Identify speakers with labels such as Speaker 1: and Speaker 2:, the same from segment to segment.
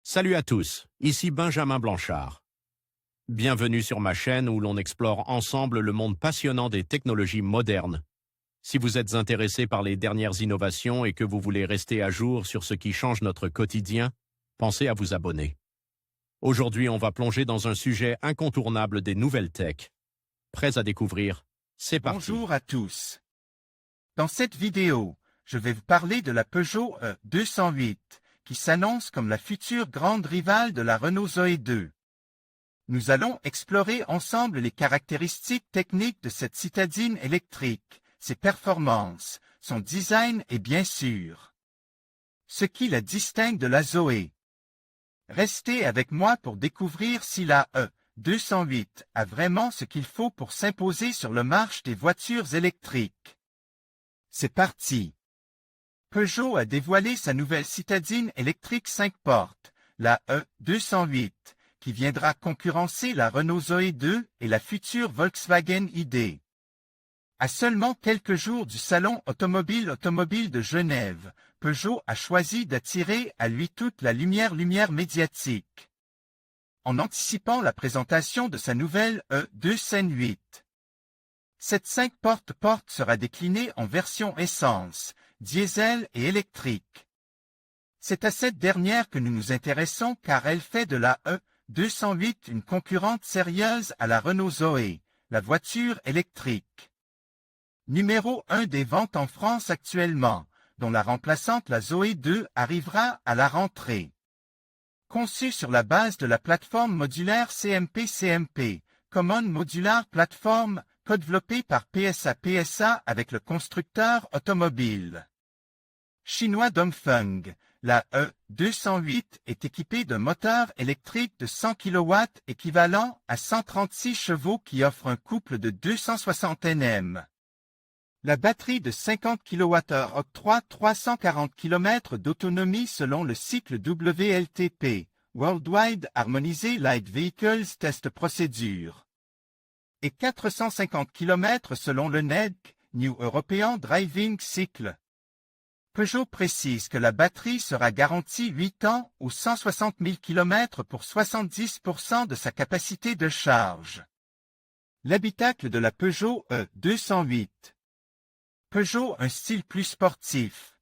Speaker 1: Salut à tous, ici Benjamin Blanchard. Bienvenue sur ma chaîne où l'on explore ensemble le monde passionnant des technologies modernes. Si vous êtes intéressé par les dernières innovations et que vous voulez rester à jour sur ce qui change notre quotidien, pensez à vous abonner. Aujourd'hui, on va plonger dans un sujet incontournable des nouvelles tech. Prêts à découvrir? C'est parti.
Speaker 2: Bonjour à tous. Dans cette vidéo, je vais vous parler de la Peugeot E208, qui s'annonce comme la future grande rivale de la Renault Zoé 2. Nous allons explorer ensemble les caractéristiques techniques de cette citadine électrique, ses performances, son design et bien sûr, ce qui la distingue de la Zoé. Restez avec moi pour découvrir si la E208 a vraiment ce qu'il faut pour s'imposer sur le marché des voitures électriques. C'est parti! Peugeot a dévoilé sa nouvelle citadine électrique 5 portes, la E208, qui viendra concurrencer la Renault Zoé 2 et la future Volkswagen ID. À seulement quelques jours du salon automobile de Genève, Peugeot a choisi d'attirer à lui toute la lumière médiatique, en anticipant la présentation de sa nouvelle E208. Cette 5 portes sera déclinée en version essence, diesel et électrique. C'est à cette dernière que nous nous intéressons car elle fait de la E208 une concurrente sérieuse à la Renault Zoé, la voiture électrique. Numéro 1 des ventes en France actuellement, dont la remplaçante la Zoé 2 arrivera à la rentrée. Conçue sur la base de la plateforme modulaire CMP, Common Modular Platform, co-développée par PSA avec le constructeur automobile chinois Dongfeng, la E208 est équipée d'un moteur électrique de 100 kW équivalent à 136 chevaux qui offre un couple de 260 Nm. La batterie de 50 kWh octroie 340 km d'autonomie selon le cycle WLTP, Worldwide Harmonized Light Vehicles Test Procedure, et 450 km selon le NEDC, New European Driving Cycle. Peugeot précise que la batterie sera garantie 8 ans ou 160 000 km pour 70% de sa capacité de charge. L'habitacle de la Peugeot E208. Peugeot un style plus sportif.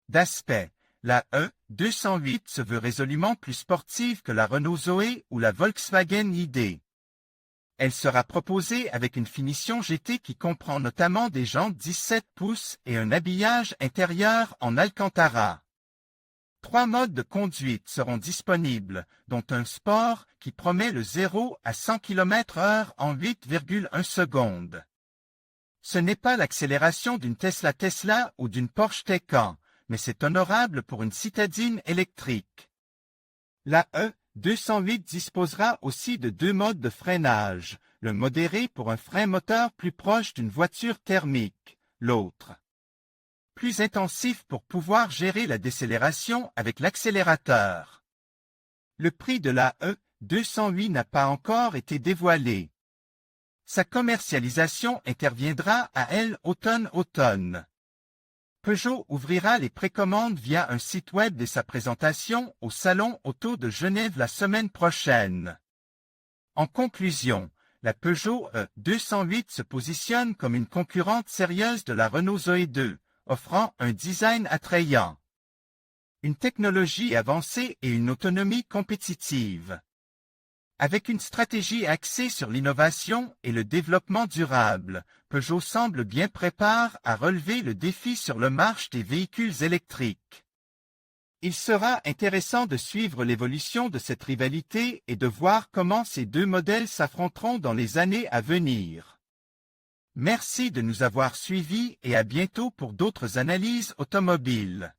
Speaker 2: D'aspect, la E208 se veut résolument plus sportive que la Renault Zoé ou la Volkswagen ID. Elle sera proposée avec une finition GT qui comprend notamment des jantes 17 pouces et un habillage intérieur en Alcantara. 3 modes de conduite seront disponibles, dont un sport qui promet le 0 à 100 km/h en 8,1 secondes. Ce n'est pas l'accélération d'une Tesla ou d'une Porsche Taycan, mais c'est honorable pour une citadine électrique. La E208 disposera aussi de 2 modes de freinage, le modéré pour un frein moteur plus proche d'une voiture thermique, l'autre plus intensif pour pouvoir gérer la décélération avec l'accélérateur. Le prix de la E208 n'a pas encore été dévoilé. Sa commercialisation interviendra à elle automne. Peugeot ouvrira les précommandes via un site web dès sa présentation au Salon Auto de Genève la semaine prochaine. En conclusion, la Peugeot E208 se positionne comme une concurrente sérieuse de la Renault Zoé 2, offrant un design attrayant, une technologie avancée et une autonomie compétitive. Avec une stratégie axée sur l'innovation et le développement durable, Peugeot semble bien préparé à relever le défi sur le marché des véhicules électriques. Il sera intéressant de suivre l'évolution de cette rivalité et de voir comment ces deux modèles s'affronteront dans les années à venir. Merci de nous avoir suivis et à bientôt pour d'autres analyses automobiles.